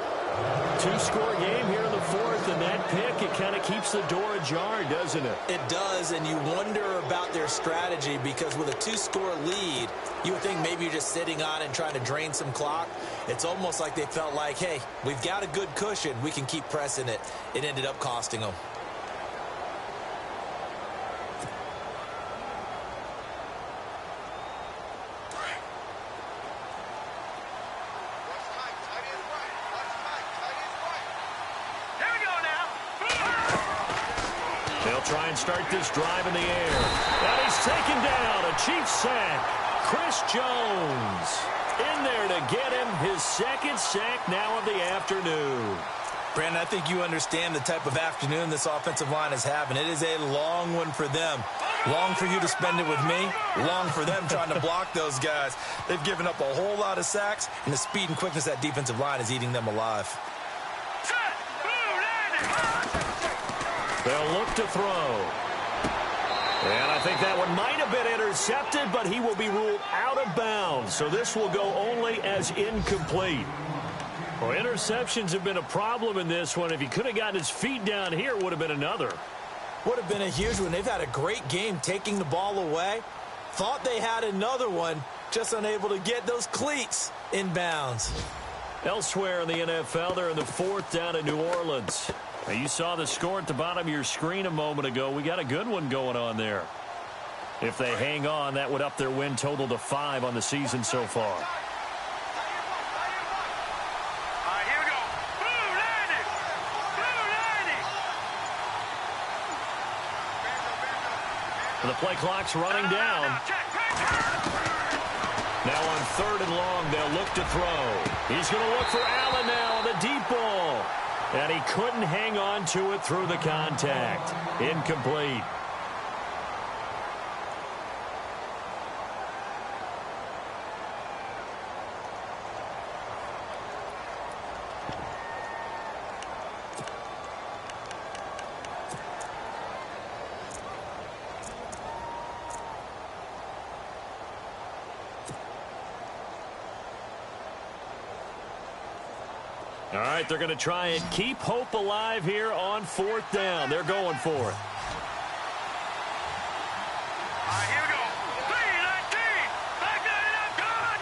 A: Two-score game here in the fourth, and that pick, it kind of keeps the door ajar, doesn't it?
C: It does, and you wonder about their strategy because with a two-score lead, you would think maybe you're just sitting on it and trying to drain some clock. It's almost like they felt like, hey, we've got a good cushion. We can keep pressing it. It ended up costing them.
A: Try and start this drive in the air. And he's taken down. A Chiefs sack. Chris Jones in there to get him his second sack now of the afternoon.
C: Brandon, I think you understand the type of afternoon this offensive line is having. It is a long one for them. Long for you to spend it with me. Long for them trying to block those guys. They've given up a whole lot of sacks, and the speed and quickness of that defensive line is eating them alive.
A: They'll look to throw. And I think that one might have been intercepted, but he will be ruled out of bounds. So this will go only as incomplete. Well, interceptions have been a problem in this one. If he could have gotten his feet down here, it would have been another.
C: Would have been a huge one. They've had a great game taking the ball away. Thought they had another one, just unable to get those cleats in bounds.
A: Elsewhere in the NFL, they're in the fourth down in New Orleans. Now, you saw the score at the bottom of your screen a moment ago. We got a good one going on there. If they hang on, that would up their win total to 5 on the season so far.
B: All right, here we go. Blue 90. Blue 90.
A: The play clock's running down. Now on 3rd and long, they'll look to throw. He's going to look for Allen now on the deep ball. And he couldn't hang on to it through the contact. Incomplete. All right, they're going to try and keep hope alive here on 4th down. They're going for it.
B: All right, here we go. 3-19. Back it up. Gone.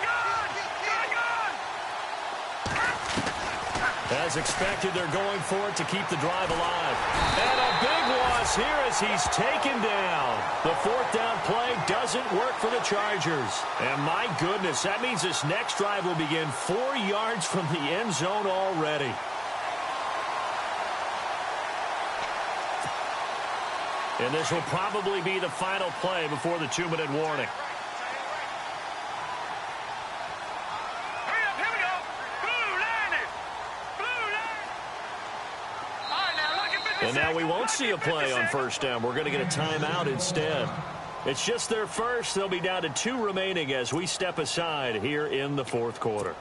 A: As expected, they're going for it to keep the drive alive. And a big loss here as he's taken down. The 4th down play doesn't work for the Chargers. And my goodness, that means this next drive will begin 4 yards from the end zone already. And this will probably be the final play before the 2-minute warning. And now we won't see a play on 1st down. We're going to get a timeout instead. It's just their first. They'll be down to 2 remaining as we step aside here in the 4th quarter.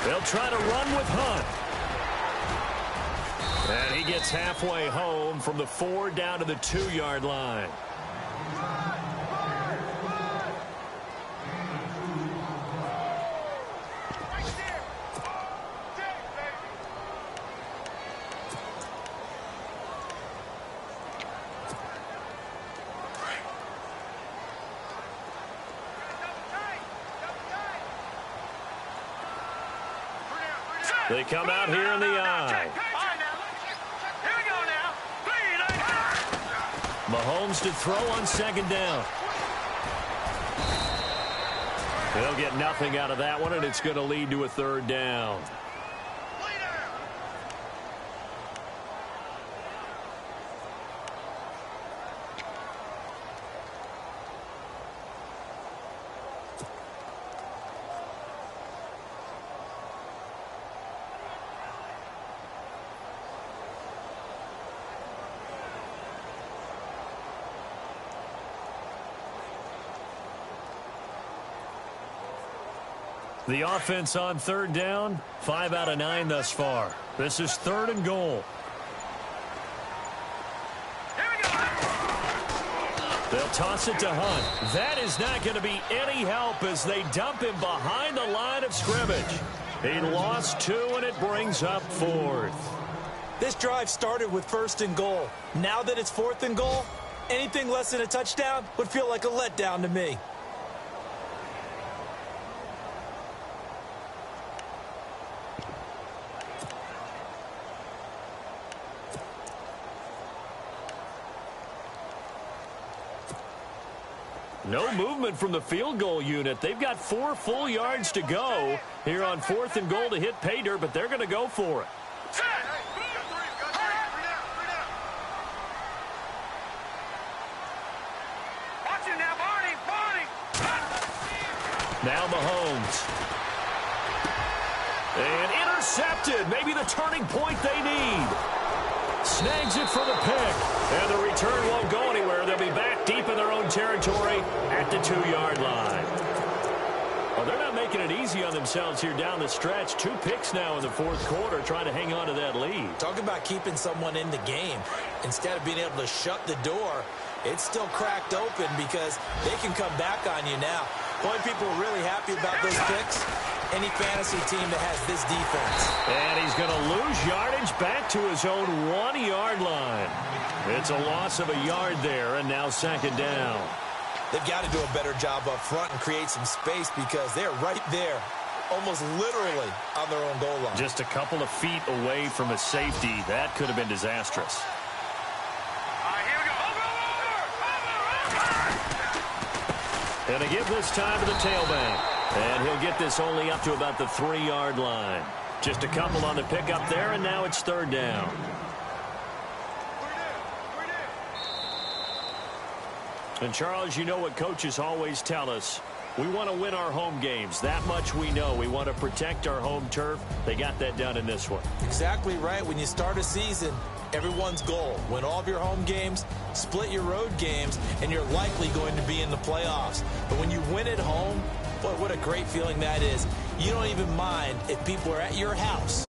A: They'll try to run with Hunt. And he gets halfway home from the 4 down to the 2-yard line. They come out here in the eye. Mahomes to throw on 2nd down. They'll get nothing out of that one, and it's going to lead to a 3rd down. The offense on 3rd down, 5 out of 9 thus far. This is 3rd and goal.
B: Here we go.
A: They'll toss it to Hunt. That is not going to be any help as they dump him behind the line of scrimmage. He lost 2, and it brings up 4th.
C: This drive started with 1st and goal. Now that it's 4th and goal, anything less than a touchdown would feel like a letdown to me.
A: No movement from the field goal unit. They've got 4 full yards to go here on 4th and goal to hit pay dirt, but they're going to go for it.
B: Watch it now, Barney.
A: Now Mahomes. And intercepted. Maybe the turning point they need. Snags it for the pick. And the return won't go anywhere. They'll be back deep in their own territory at the 2-yard line. Well, they're not making it easy on themselves here down the stretch. 2 picks now in the 4th quarter trying to hang on to that lead.
C: Talk about keeping someone in the game. Instead of being able to shut the door, it's still cracked open because they can come back on you now. Boy, people are really happy about those picks. Any fantasy team that has this defense.
A: And he's going to lose yardage back to his own 1-yard line. It's a loss of a yard there, and now 2nd down.
C: They've got to do a better job up front and create some space because they're right there, almost literally on their own goal line.
A: Just a couple of feet away from a safety. That could have been disastrous.
B: All right, here we go. Over.
A: And a give this time to the tailback. And he'll get this only up to about the 3-yard line. Just a couple on the pickup there, and now it's 3rd down. And, Charles, you know what coaches always tell us. We want to win our home games. That much we know. We want to protect our home turf. They got that done in this one.
C: Exactly right. When you start a season, everyone's goal: win all of your home games, split your road games, and you're likely going to be in the playoffs. But when you win at home, boy, what a great feeling that is. You don't even mind if people are at your house